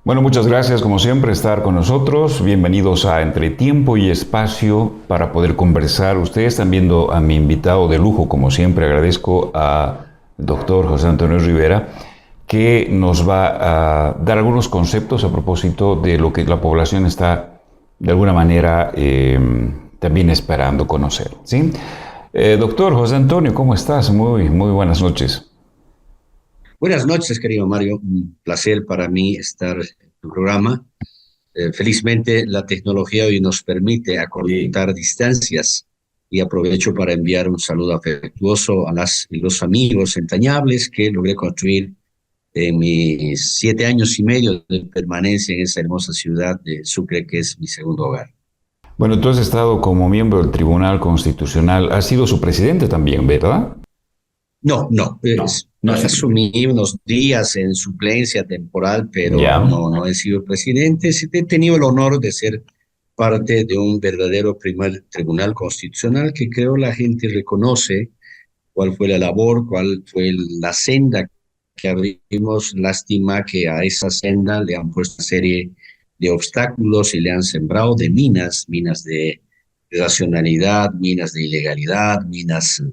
Bueno, muchas gracias como siempre estar con nosotros. Bienvenidos a Entre Tiempo y Espacio para poder conversar. Ustedes están viendo a mi invitado de lujo, como siempre. Agradezco al doctor José Antonio Rivera, que nos va a dar algunos conceptos a propósito de lo que la población está de alguna manera también esperando conocer, ¿sí? Doctor José Antonio, ¿cómo estás? Muy buenas noches. Buenas noches, querido Mario. Un placer para mí estar en tu programa. Felizmente, la tecnología hoy nos permite Sí. acortar distancias y aprovecho para enviar un saludo afectuoso a las y los amigos entrañables que logré construir en mis 7 años y medio de permanencia en esa hermosa ciudad de Sucre, que es mi segundo hogar. Bueno, tú has estado como miembro del Tribunal Constitucional, has sido su presidente también, ¿verdad? No, no, No, no es su asumí presidente. unos días en suplencia temporal, pero Ya. no he sido presidente. Sí, he tenido el honor de ser parte de un verdadero primer tribunal constitucional que creo la gente reconoce cuál fue la labor, cuál fue la senda que abrimos. Lástima que a esa senda le han puesto una serie de obstáculos y le han sembrado de minas de irracionalidad, minas de ilegalidad, minas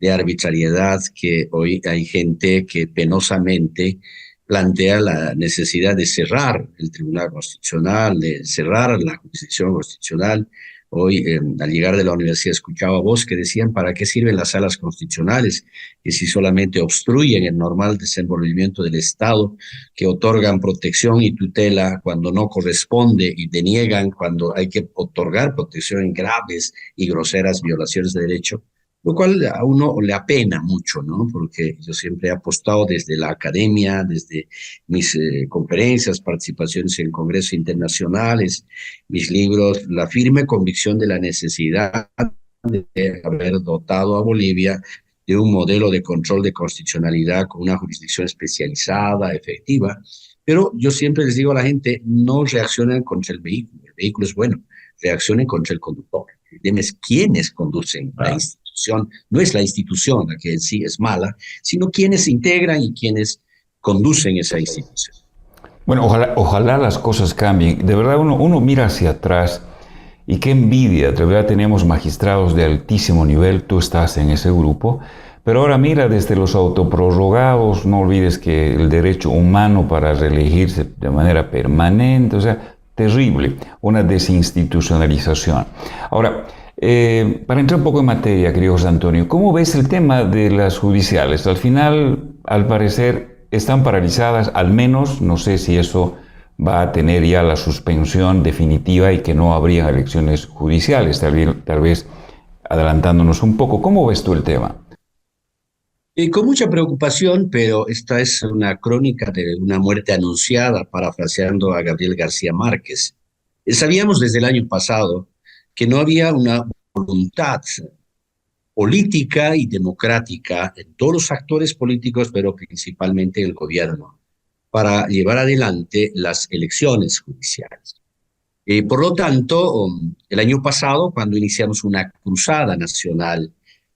de arbitrariedad, que hoy hay gente que penosamente plantea la necesidad de cerrar el Tribunal Constitucional, de cerrar la Constitución Constitucional. Hoy, al llegar de la universidad, escuchaba voz que decían, ¿para qué sirven las salas constitucionales? Que si solamente obstruyen el normal desenvolvimiento del Estado, que otorgan protección y tutela cuando no corresponde y deniegan cuando hay que otorgar protección en graves y groseras violaciones de derecho, lo cual a uno le apena mucho, ¿no? Porque yo siempre he apostado desde la academia, desde mis conferencias, participaciones en congresos internacionales, mis libros, la firme convicción de la necesidad de haber dotado a Bolivia de un modelo de control de constitucionalidad con una jurisdicción especializada, efectiva. Pero yo siempre les digo a la gente, no reaccionen contra el vehículo es bueno, reaccionen contra el conductor. El tema es quiénes conducen la Ah. institución, no es la institución la que en sí es mala, sino quienes integran y quienes conducen esa institución. Bueno, ojalá las cosas cambien. De verdad, uno mira hacia atrás y qué envidia. De verdad, teníamos magistrados de altísimo nivel, tú estás en ese grupo, pero ahora mira desde los autoprorrogados, no olvides que el derecho humano para reelegirse de manera permanente, o sea, terrible, una desinstitucionalización. Ahora, para entrar un poco en materia, querido José Antonio, ¿cómo ves el tema de las judiciales? Al final, al parecer, están paralizadas, al menos, no sé si eso va a tener ya la suspensión definitiva y que no habría elecciones judiciales, tal vez adelantándonos un poco. ¿Cómo ves tú el tema? Con mucha preocupación, pero esta es una crónica de una muerte anunciada, parafraseando a Gabriel García Márquez. Sabíamos desde el año pasado que no había una voluntad política y democrática en todos los actores políticos, pero principalmente en el gobierno, para llevar adelante las elecciones judiciales. Por lo tanto, el año pasado, cuando iniciamos una cruzada nacional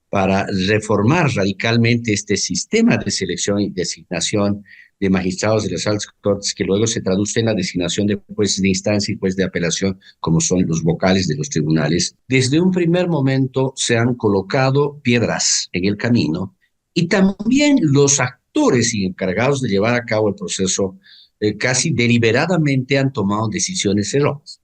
para reformar radicalmente este sistema de selección y designación de magistrados de las altas cortes, que luego se traduce en la designación de jueces de instancia y jueces de apelación, como son los vocales de los tribunales. Desde un primer momento se han colocado piedras en el camino y también los actores y encargados de llevar a cabo el proceso casi deliberadamente han tomado decisiones erróneas.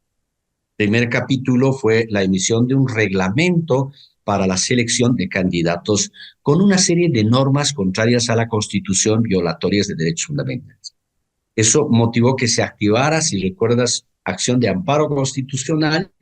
Primer capítulo fue la emisión de un reglamento para la selección de candidatos con una serie de normas contrarias a la Constitución, violatorias de derechos fundamentales. Eso motivó que se activara, si recuerdas, acción de amparo constitucional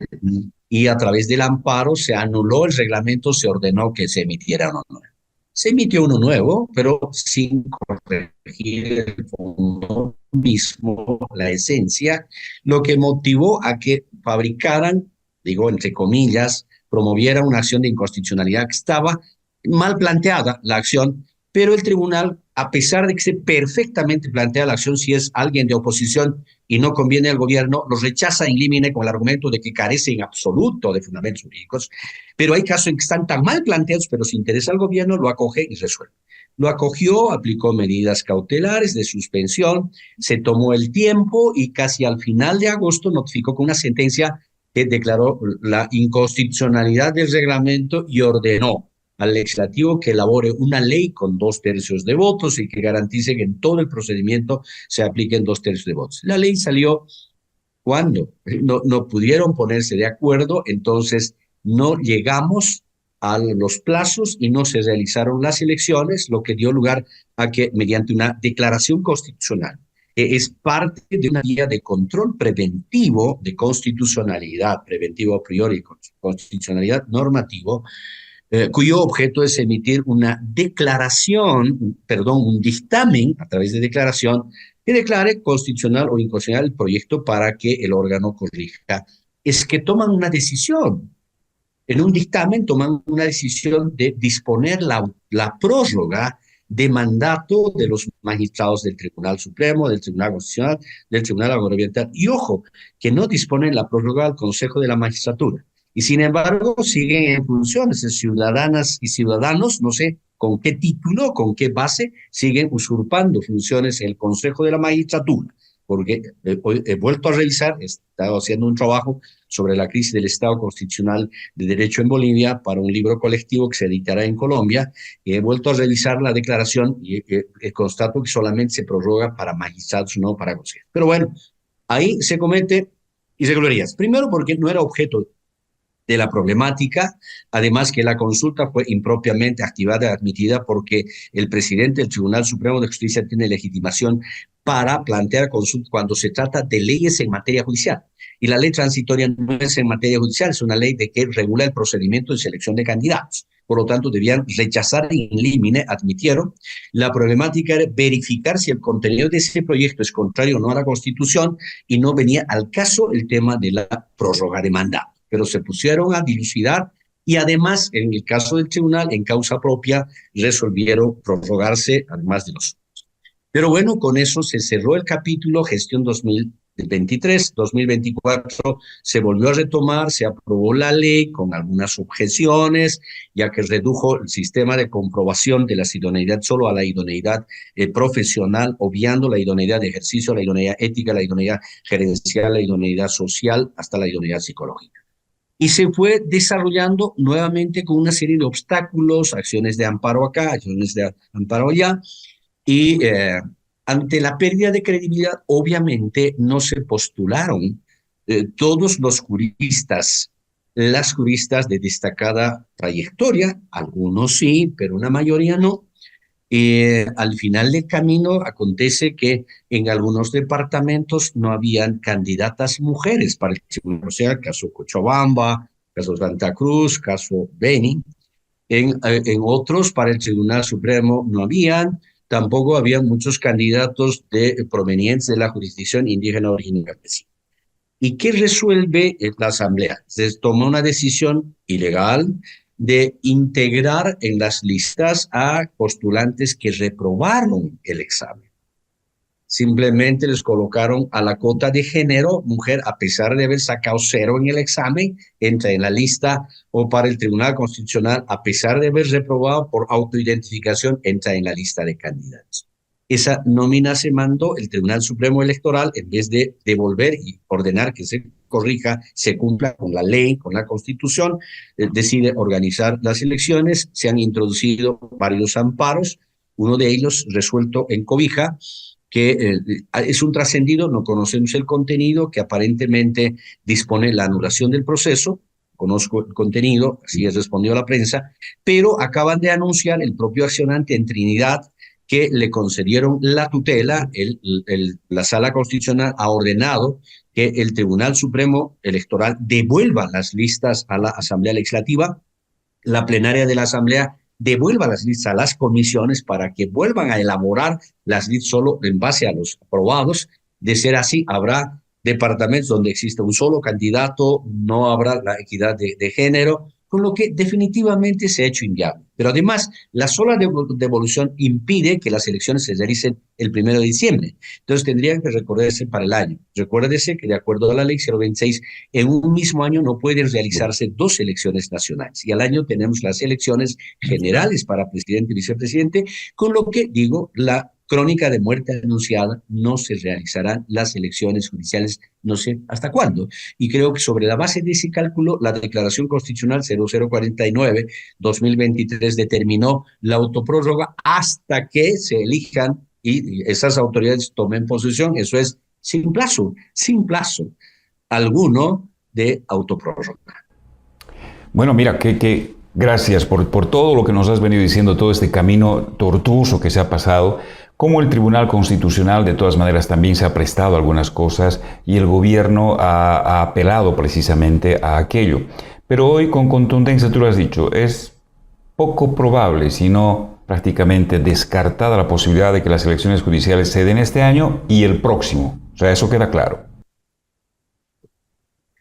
y a través del amparo se anuló el reglamento, se ordenó que se emitiera uno nuevo. Se emitió uno nuevo, pero sin corregir el fondo mismo, la esencia, lo que motivó a que fabricaran, digo entre comillas, promovieran una acción de inconstitucionalidad que estaba mal planteada la acción, pero el tribunal, a pesar de que se perfectamente plantea la acción, si es alguien de oposición y no conviene al gobierno, lo rechaza in limine con el argumento de que carece en absoluto de fundamentos jurídicos, pero hay casos en que están tan mal planteados, pero si interesa al gobierno, lo acoge y resuelve. lo acogió, aplicó medidas cautelares de suspensión, se tomó el tiempo y casi al final de agosto notificó con una sentencia que declaró la inconstitucionalidad del reglamento y ordenó al legislativo que elabore una ley con 2/3 de votos y que garantice que en todo el procedimiento se apliquen 2/3 de votos. La ley salió cuando no pudieron ponerse de acuerdo, entonces no llegamos a los plazos y no se realizaron las elecciones, lo que dio lugar a que mediante una declaración constitucional, que es parte de una guía de control preventivo de constitucionalidad, preventivo a priori, constitucionalidad normativo, cuyo objeto es emitir una declaración, perdón, un dictamen a través de declaración que declare constitucional o inconstitucional el proyecto para que el órgano corrija. Es que toman una decisión. En un dictamen toman una decisión de disponer la prórroga de mandato de los magistrados del Tribunal Supremo, del Tribunal Constitucional, del Tribunal Agroambiental. Y ojo, que no disponen la prórroga al Consejo de la Magistratura. Y sin embargo siguen en funciones de ciudadanas y ciudadanos, no sé con qué título, con qué base, siguen usurpando funciones en el Consejo de la Magistratura. Porque hoy he vuelto a revisar, he estado haciendo un trabajo sobre la crisis del Estado Constitucional de Derecho en Bolivia para un libro colectivo que se editará en Colombia, y he vuelto a revisar la declaración y constato que solamente se prorroga para magistrados, no para consejeros. Pero bueno, ahí se comete irregularidades. Primero porque no era objeto de la problemática, además que la consulta fue impropiamente activada y admitida porque el presidente del Tribunal Supremo de Justicia tiene legitimación para plantear consulta cuando se trata de leyes en materia judicial. Y la ley transitoria no es en materia judicial, es una ley que regula el procedimiento de selección de candidatos. Por lo tanto, debían rechazar in limine, admitieron. La problemática era verificar si el contenido de ese proyecto es contrario o no a la Constitución y no venía al caso el tema de la prórroga de mandato. Pero se pusieron a dilucidar y además, en el caso del tribunal, en causa propia, resolvieron prorrogarse además de los otros. Pero bueno, con eso se cerró el capítulo gestión 2023, 2024 se volvió a retomar, se aprobó la ley con algunas objeciones, ya que redujo el sistema de comprobación de la idoneidad solo a la idoneidad profesional, obviando la idoneidad de ejercicio, la idoneidad ética, la idoneidad gerencial, la idoneidad social, hasta la idoneidad psicológica. Y se fue desarrollando nuevamente con una serie de obstáculos, acciones de amparo acá, acciones de amparo allá, y ante la pérdida de credibilidad, obviamente no se postularon todos los juristas, las juristas de destacada trayectoria, algunos sí, pero una mayoría no. Al final del camino acontece que en algunos departamentos no habían candidatas mujeres para el tribunal, o sea, caso Cochabamba, caso Santa Cruz, caso Beni. En otros, para el Tribunal Supremo no habían, tampoco habían muchos candidatos provenientes de la jurisdicción indígena original. ¿Y qué resuelve la Asamblea? Se toma una decisión ilegal de integrar en las listas a postulantes que reprobaron el examen. Simplemente les colocaron a la cota de género, mujer, a pesar de haber sacado 0 en el examen, entra en la lista, o para el Tribunal Constitucional, a pesar de haber reprobado por autoidentificación, entra en la lista de candidatos. Esa nómina se mandó, el Tribunal Supremo Electoral, en vez de devolver y ordenar que se corrija, se cumpla con la ley, con la Constitución, decide organizar las elecciones. Se han introducido varios amparos, uno de ellos resuelto en Cobija, que es un trascendido, no conocemos el contenido, que aparentemente dispone la anulación del proceso. Conozco el contenido, así es respondió a la prensa, pero acaban de anunciar el propio accionante en Trinidad que le concedieron la tutela. La Sala Constitucional ha ordenado que el Tribunal Supremo Electoral devuelva las listas a la Asamblea Legislativa, la plenaria de la Asamblea devuelva las listas a las comisiones para que vuelvan a elaborar las listas solo en base a los aprobados. De ser así, habrá departamentos donde existe un solo candidato, no habrá la equidad de género, con lo que definitivamente se ha hecho inviable. Pero además, la sola devolución impide que las elecciones se realicen el 1 de diciembre. Entonces tendrían que recordarse para el año. Recuérdese que de acuerdo a la ley 026, en un mismo año no pueden realizarse dos elecciones nacionales. Y al año tenemos las elecciones generales para presidente y vicepresidente, con lo que, digo, la crónica de muerte anunciada, no se realizarán las elecciones judiciales, no sé hasta cuándo. Y creo que sobre la base de ese cálculo, la Declaración Constitucional 0049-2023 determinó la autoprórroga hasta que se elijan y esas autoridades tomen posesión. Eso es sin plazo alguno de autoprórroga. Bueno, mira, gracias por todo lo que nos has venido diciendo, todo este camino tortuoso que se ha pasado, cómo el Tribunal Constitucional de todas maneras también se ha prestado a algunas cosas y el gobierno ha apelado precisamente a aquello. Pero hoy con contundencia tú lo has dicho, es poco probable, si no prácticamente descartada la posibilidad de que las elecciones judiciales se den este año y el próximo. O sea, eso queda claro.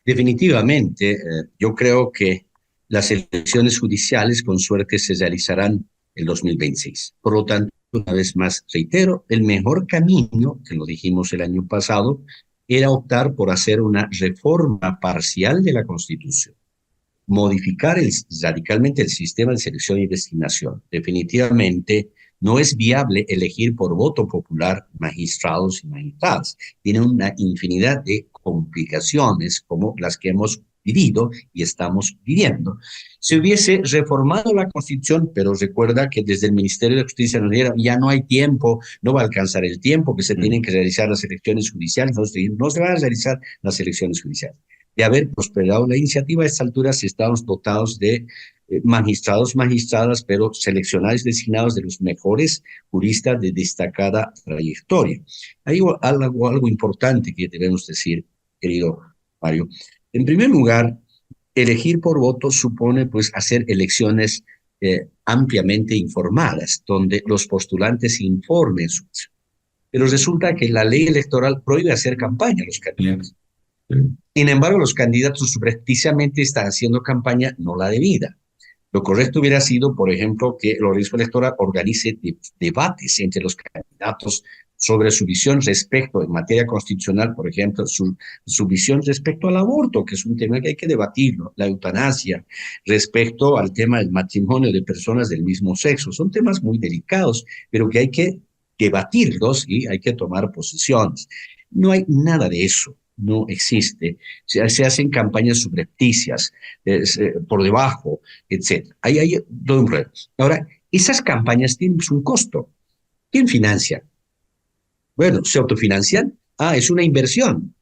Definitivamente, yo creo que las elecciones judiciales con suerte se realizarán el 2026. Por lo tanto, una vez más, reitero, el mejor camino, que lo dijimos el año pasado, era optar por hacer una reforma parcial de la Constitución, modificar radicalmente el sistema de selección y designación. Definitivamente no es viable elegir por voto popular magistrados y magistradas. Tiene una infinidad de complicaciones como las que hemos vivido y estamos viviendo. Se hubiese reformado la Constitución, pero recuerda que desde el Ministerio de Justicia nos dijeron, ya no hay tiempo, no va a alcanzar el tiempo, que se tienen que realizar las elecciones judiciales, no se van a realizar las elecciones judiciales. De haber prosperado la iniciativa, a estas alturas estamos dotados de magistrados, magistradas, pero seleccionados, designados de los mejores juristas de destacada trayectoria. Hay algo importante que debemos decir, querido Mario. En primer lugar, elegir por voto supone pues hacer elecciones ampliamente informadas, donde los postulantes informen su acción. Pero resulta que la ley electoral prohíbe hacer campaña a los candidatos. Sin embargo, los candidatos precisamente están haciendo campaña no la debida. Lo correcto hubiera sido, por ejemplo, que el organismo electoral organice debates entre los candidatos sobre su visión respecto, en materia constitucional, por ejemplo, su visión respecto al aborto, que es un tema que hay que debatirlo, la eutanasia, respecto al tema del matrimonio de personas del mismo sexo. Son temas muy delicados, pero que hay que debatirlos y hay que tomar posiciones. No hay nada de eso. No existe. Se hacen campañas subrepticias, por debajo, etc. Ahí hay todo un reto. Ahora, esas campañas tienen un costo. ¿Quién financia? Bueno, ¿se autofinancian? Es una inversión.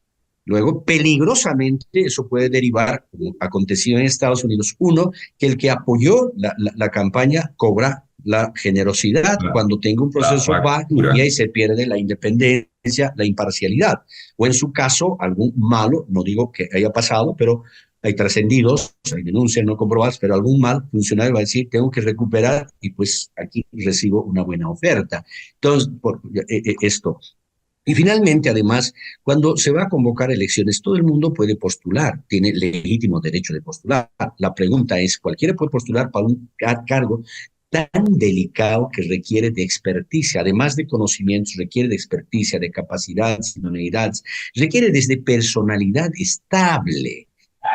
Luego, peligrosamente, eso puede derivar, como acontecido en Estados Unidos, uno, que el que apoyó la campaña cobra la generosidad, cuando tenga un proceso va y se pierde la independencia, la imparcialidad. O en su caso, algún malo, no digo que haya pasado, pero hay trascendidos, hay denuncias no comprobadas, pero algún mal funcionario va a decir, tengo que recuperar y pues aquí recibo una buena oferta. Entonces, esto. Y finalmente, además, cuando se va a convocar elecciones, todo el mundo puede postular, tiene legítimo derecho de postular. La pregunta es, ¿cualquiera puede postular para un cargo tan delicado que requiere de experticia, además de conocimientos, requiere de experticia, de capacidades, idoneidades, requiere desde personalidad estable,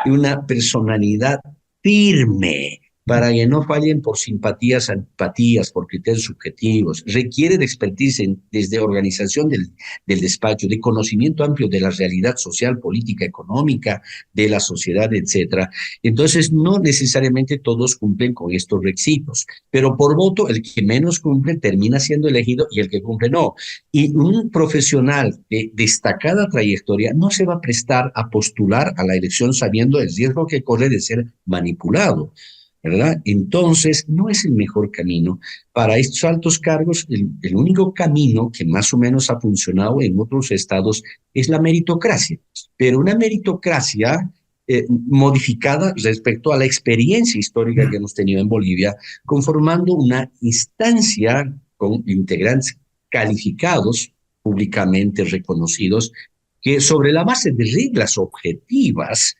de una personalidad firme, para que no fallen por simpatías, antipatías, por criterios subjetivos. Requiere de expertise desde organización del despacho, de conocimiento amplio de la realidad social, política, económica, de la sociedad, etc. Entonces, no necesariamente todos cumplen con estos requisitos, pero por voto, el que menos cumple termina siendo elegido y el que cumple no. Y un profesional de destacada trayectoria no se va a prestar a postular a la elección sabiendo el riesgo que corre de ser manipulado, ¿verdad? Entonces, no es el mejor camino. Para estos altos cargos, el único camino que más o menos ha funcionado en otros estados es la meritocracia, pero una meritocracia modificada respecto a la experiencia histórica que hemos tenido en Bolivia, conformando una instancia con integrantes calificados, públicamente reconocidos, que sobre la base de reglas objetivas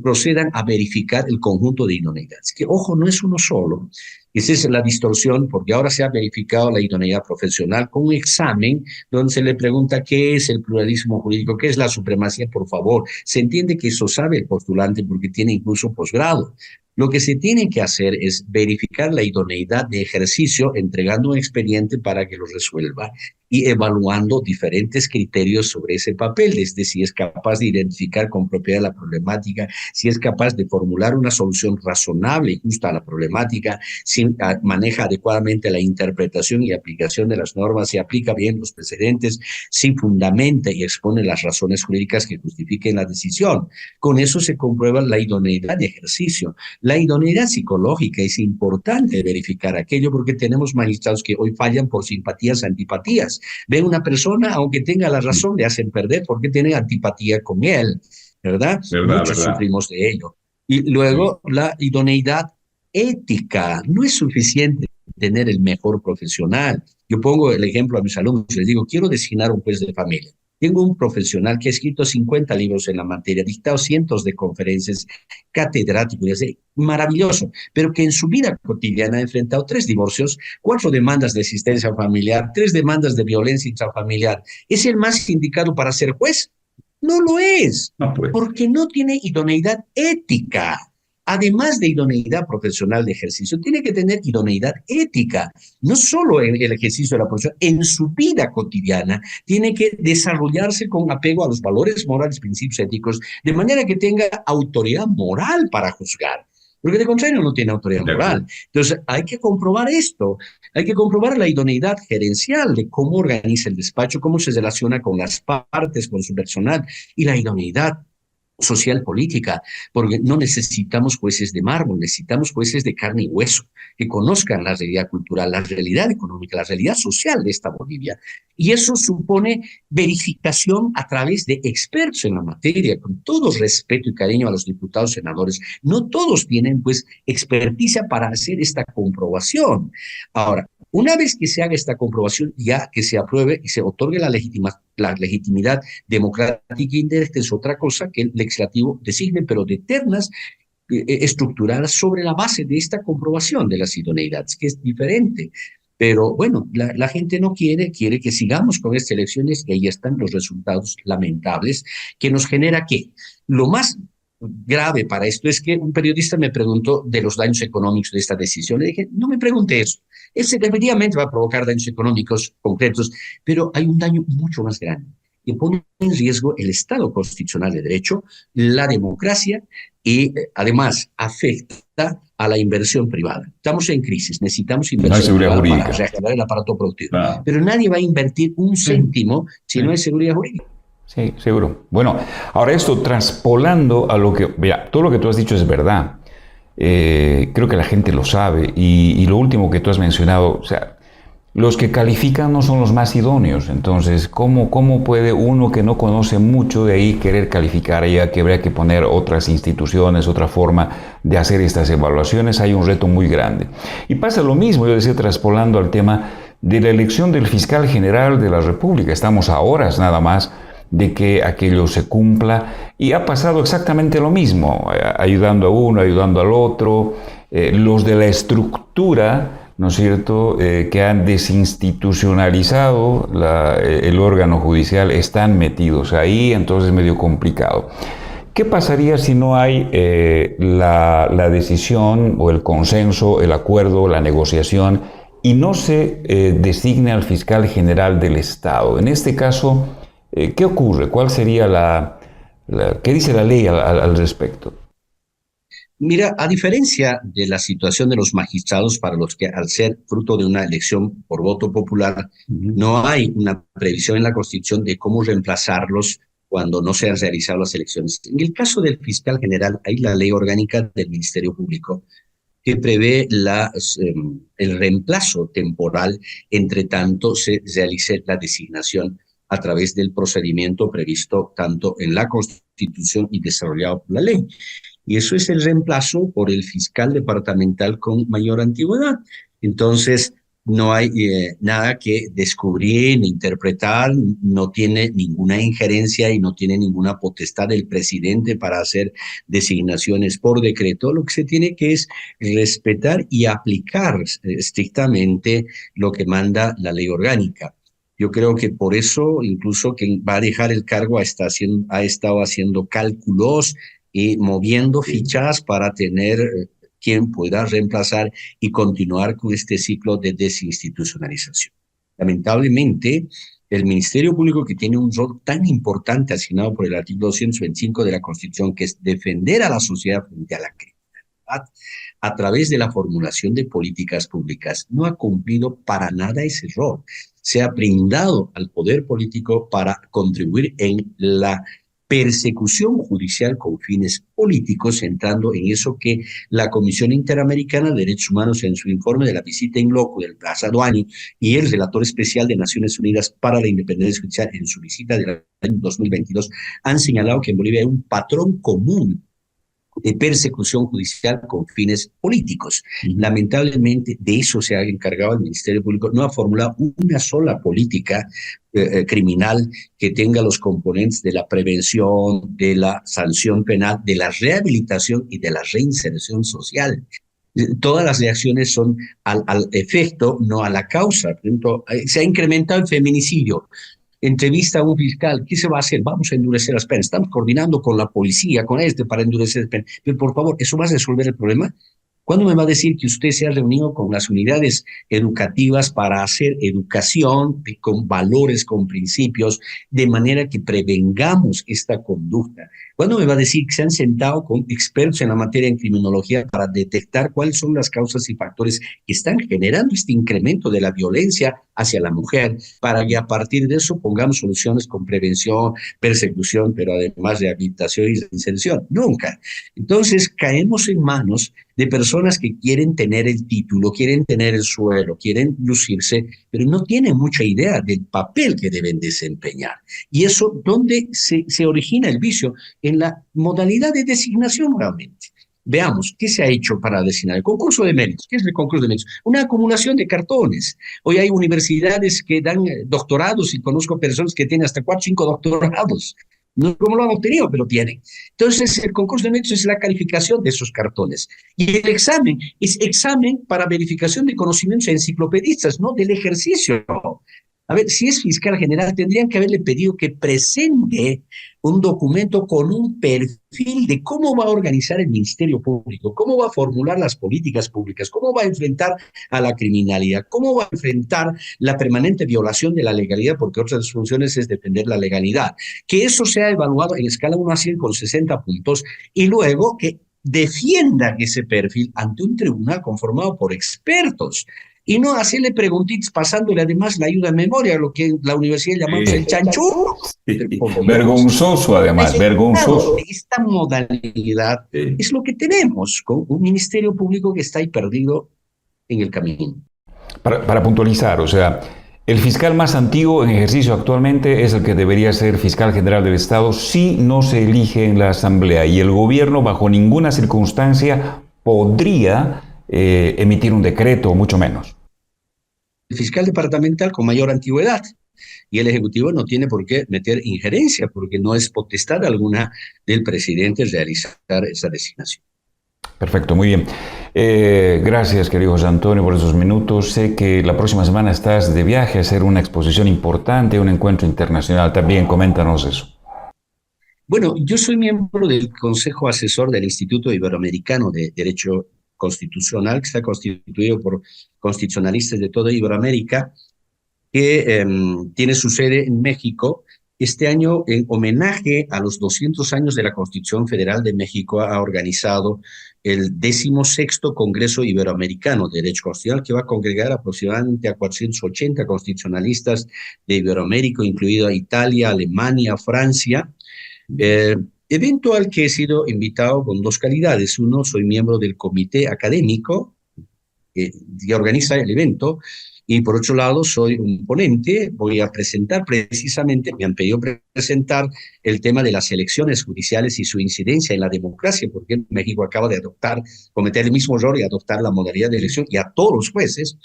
procedan a verificar el conjunto de idoneidades. Que, ojo, no es uno solo. Esa es la distorsión, porque ahora se ha verificado la idoneidad profesional con un examen donde se le pregunta qué es el pluralismo jurídico, qué es la supremacía, por favor. Se entiende que eso sabe el postulante porque tiene incluso posgrado. Lo que se tiene que hacer es verificar la idoneidad de ejercicio entregando un expediente para que lo resuelva y evaluando diferentes criterios sobre ese papel, desde si es capaz de identificar con propiedad la problemática, si es capaz de formular una solución razonable y justa a la problemática, si maneja adecuadamente la interpretación y aplicación de las normas, si aplica bien los precedentes, si fundamenta y expone las razones jurídicas que justifiquen la decisión. Con eso se comprueba la idoneidad de ejercicio. La idoneidad psicológica es importante verificar aquello porque tenemos magistrados que hoy fallan por simpatías, antipatías. Ven una persona, aunque tenga la razón, le hacen perder porque tienen antipatía con él, ¿verdad? Muchos sufrimos de ello. Y luego la idoneidad ética. No es suficiente tener el mejor profesional. Yo pongo el ejemplo a mis alumnos, les digo, quiero designar un juez de familia. Tengo un profesional que ha escrito 50 libros en la materia, dictado cientos de conferencias, catedrático, maravilloso, pero que en su vida cotidiana ha enfrentado 3 divorcios, 4 demandas de asistencia familiar, 3 demandas de violencia intrafamiliar. ¿Es el más indicado para ser juez? No lo es, No, pues. porque no tiene idoneidad ética. Además de idoneidad profesional de ejercicio, tiene que tener idoneidad ética, no solo en el ejercicio de la profesión, en su vida cotidiana, tiene que desarrollarse con apego a los valores morales, principios éticos, de manera que tenga autoridad moral para juzgar. Porque de contrario no tiene autoridad moral. Entonces hay que comprobar esto, hay que comprobar la idoneidad gerencial de cómo organiza el despacho, cómo se relaciona con las partes, con su personal, y la idoneidad social política, porque no necesitamos jueces de mármol, necesitamos jueces de carne y hueso, que conozcan la realidad cultural, la realidad económica, la realidad social de esta Bolivia. Y eso supone verificación a través de expertos en la materia, con todo respeto y cariño a los diputados, senadores. No todos tienen, pues, experticia para hacer esta comprobación. Ahora, una vez que se haga esta comprobación, ya que se apruebe y se otorgue la legitimidad democrática indirecta, es otra cosa que el legislativo designe, pero de ternas estructuradas sobre la base de esta comprobación de las idoneidades, que es diferente. Pero bueno, la gente no quiere que sigamos con estas elecciones y ahí están los resultados lamentables que nos genera que lo más grave para esto es que un periodista me preguntó de los daños económicos de esta decisión. Le dije, no me pregunte eso. Ese definitivamente va a provocar daños económicos concretos, pero hay un daño mucho más grande que pone en riesgo el Estado constitucional de derecho, la democracia y además afecta a la inversión privada. Estamos en crisis, necesitamos inversión privada para reactivar el aparato productivo. Claro. Pero nadie va a invertir un céntimo si no hay seguridad jurídica. Sí, seguro. Bueno, ahora esto traspolando a lo que... Mira, todo lo que tú has dicho es verdad. Creo que la gente lo sabe. Y lo último que tú has mencionado, o sea, los que califican no son los más idóneos. Entonces, ¿cómo puede uno que no conoce mucho de ahí querer calificar? Ya que habría que poner otras instituciones, otra forma de hacer estas evaluaciones. Hay un reto muy grande. Y pasa lo mismo, yo decía, traspolando al tema de la elección del fiscal general de la República. Estamos a horas nada más de que aquello se cumpla, y ha pasado exactamente lo mismo, ayudando a uno, ayudando al otro, los de la estructura, ¿no es cierto?, que han desinstitucionalizado el órgano judicial, están metidos ahí, entonces es medio complicado. ¿Qué pasaría si no hay la decisión o el consenso, el acuerdo, la negociación, y no se designe al fiscal general del Estado? En este caso, ¿qué ocurre? ¿Cuál sería qué dice la ley al respecto? Mira, a diferencia de la situación de los magistrados, para los que al ser fruto de una elección por voto popular, no hay una previsión en la Constitución de cómo reemplazarlos cuando no se han realizado las elecciones. En el caso del fiscal general, hay la ley orgánica del Ministerio Público que prevé el reemplazo temporal entre tanto se realice la designación a través del procedimiento previsto tanto en la Constitución y desarrollado por la ley. Y eso es el reemplazo por el fiscal departamental con mayor antigüedad. Entonces, no hay nada que descubrir ni interpretar, no tiene ninguna injerencia y no tiene ninguna potestad del presidente para hacer designaciones por decreto. Lo que se tiene que es respetar y aplicar estrictamente lo que manda la ley orgánica. Yo creo que por eso, incluso quien va a dejar el cargo ha estado haciendo cálculos y moviendo fichas para tener quien pueda reemplazar y continuar con este ciclo de desinstitucionalización. Lamentablemente, el Ministerio Público, que tiene un rol tan importante asignado por el artículo 225 de la Constitución, que es defender a la sociedad frente a la criminalidad, a través de la formulación de políticas públicas, no ha cumplido para nada ese rol. Se ha brindado al poder político para contribuir en la persecución judicial con fines políticos, entrando en eso que la Comisión Interamericana de Derechos Humanos en su informe de la visita in loco del pasado año y el relator especial de Naciones Unidas para la Independencia Judicial en su visita del año 2022 han señalado que en Bolivia hay un patrón común de persecución judicial con fines políticos. Lamentablemente, de eso se ha encargado el Ministerio Público. No ha formulado una sola política criminal que tenga los componentes de la prevención, de la sanción penal, de la rehabilitación y de la reinserción social. Todas las reacciones son al efecto, no a la causa. Por ejemplo, se ha incrementado el feminicidio. Entrevista a un fiscal, ¿qué se va a hacer? Vamos a endurecer las penas. Estamos coordinando con la policía, con para endurecer las penas. Pero por favor, ¿eso va a resolver el problema? ¿Cuándo me va a decir que usted se ha reunido con las unidades educativas para hacer educación con valores, con principios, de manera que prevengamos esta conducta? ¿Cuándo me va a decir que se han sentado con expertos en la materia en criminología para detectar cuáles son las causas y factores que están generando este incremento de la violencia hacia la mujer, para que a partir de eso pongamos soluciones con prevención, persecución, pero además rehabilitación y reinserción? Nunca. Entonces caemos en manos de personas que quieren tener el título, quieren tener el suelo, quieren lucirse, pero no tienen mucha idea del papel que deben desempeñar. Y eso, ¿dónde se origina el vicio? En la modalidad de designación nuevamente. Veamos, ¿qué se ha hecho para designar? El concurso de méritos. ¿Qué es el concurso de méritos? Una acumulación de cartones. Hoy hay universidades que dan doctorados y conozco personas que tienen hasta 4 o 5 doctorados. No sé cómo lo han obtenido, pero tienen. Entonces, el concurso de méritos es la calificación de esos cartones. Y el examen es examen para verificación de conocimientos enciclopedistas, no del ejercicio. A ver, si es fiscal general, tendrían que haberle pedido que presente un documento con un perfil de cómo va a organizar el Ministerio Público, cómo va a formular las políticas públicas, cómo va a enfrentar a la criminalidad, cómo va a enfrentar la permanente violación de la legalidad, porque otra de sus funciones es defender la legalidad. Que eso sea evaluado en escala 1 a 100 con 60 puntos y luego que defiendan ese perfil ante un tribunal conformado por expertos. Y no hacerle preguntitas pasándole además la ayuda de memoria, lo que en la universidad llamamos el chanchurro. Vergonzoso además, vergonzoso. Esta modalidad es lo que tenemos con un Ministerio Público que está ahí perdido en el camino. Para puntualizar, o sea, el fiscal más antiguo en ejercicio actualmente es el que debería ser fiscal general del Estado si no se elige en la Asamblea, y el gobierno bajo ninguna circunstancia podría emitir un decreto, mucho menos. El fiscal departamental con mayor antigüedad, y el Ejecutivo no tiene por qué meter injerencia, porque no es potestad alguna del presidente realizar esa designación. Perfecto, muy bien. Gracias, querido José Antonio, por esos minutos. Sé que la próxima semana estás de viaje a hacer una exposición importante, un encuentro internacional. También coméntanos eso. Bueno, yo soy miembro del Consejo Asesor del Instituto Iberoamericano de Derecho Constitucional, que está constituido por constitucionalistas de toda Iberoamérica, que tiene su sede en México. Este año, en homenaje a los 200 años de la Constitución Federal de México, ha organizado el 16º Congreso Iberoamericano de Derecho Constitucional, que va a congregar aproximadamente a 480 constitucionalistas de Iberoamérica, incluido a Italia, Alemania, Francia. Evento al que he sido invitado con 2 calidades. Uno, soy miembro del comité académico que organiza el evento, y por otro lado soy un ponente. Voy a presentar precisamente, me han pedido presentar el tema de las elecciones judiciales y su incidencia en la democracia, porque México acaba de cometer el mismo error y adoptar la modalidad de elección, y a todos los jueces.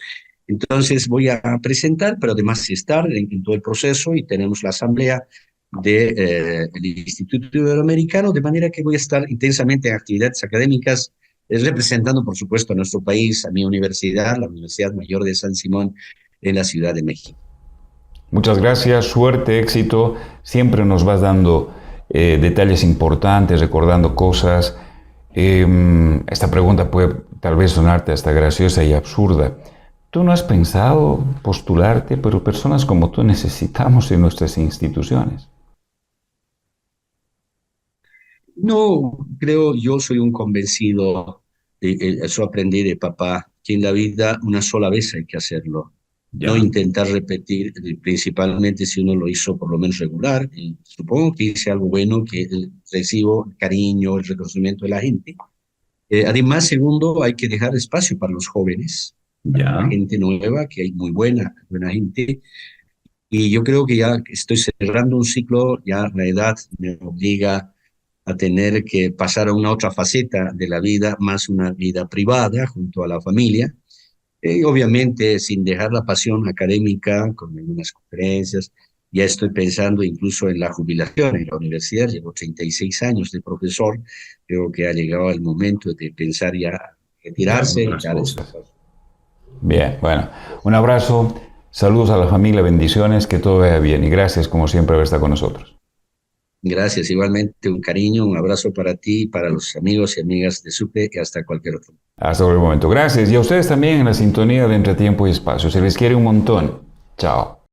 Entonces voy a presentar, pero además estar en todo el proceso y tenemos la asamblea del Instituto Iberoamericano, de manera que voy a estar intensamente en actividades académicas, representando, por supuesto, a nuestro país, a mi universidad, la Universidad Mayor de San Simón, en la Ciudad de México. Muchas gracias, suerte, éxito. Siempre nos vas dando detalles importantes, recordando cosas. Esta pregunta puede tal vez sonarte hasta graciosa y absurda. ¿Tú no has pensado postularte? Pero personas como tú necesitamos en nuestras instituciones. No, creo, yo soy un convencido, eso aprendí de papá, que en la vida una sola vez hay que hacerlo. No Ya. intentar repetir, principalmente si uno lo hizo por lo menos regular. Y supongo que hice algo bueno, que recibo el cariño, el reconocimiento de la gente. Además, segundo, hay que dejar espacio para los jóvenes, para la Ya. gente nueva, que hay muy buena gente. Y yo creo que ya estoy cerrando un ciclo, ya la edad me obliga a tener que pasar a una otra faceta de la vida, más una vida privada junto a la familia. Obviamente sin dejar la pasión académica con algunas conferencias. Ya estoy pensando incluso en la jubilación en la universidad. Llevo 36 años de profesor. Creo que ha llegado el momento de pensar ya Ya en retirarse y otras dar esos cosas. pasos. Bien, bueno, un abrazo, saludos a la familia, bendiciones, que todo vaya bien y gracias como siempre por estar con nosotros. Gracias, igualmente un cariño, un abrazo para ti y para los amigos y amigas de SUPE y hasta cualquier otro. Hasta el momento. Gracias. Y a ustedes también en la sintonía de Entre Tiempo y Espacio. Se les quiere un montón. Chao.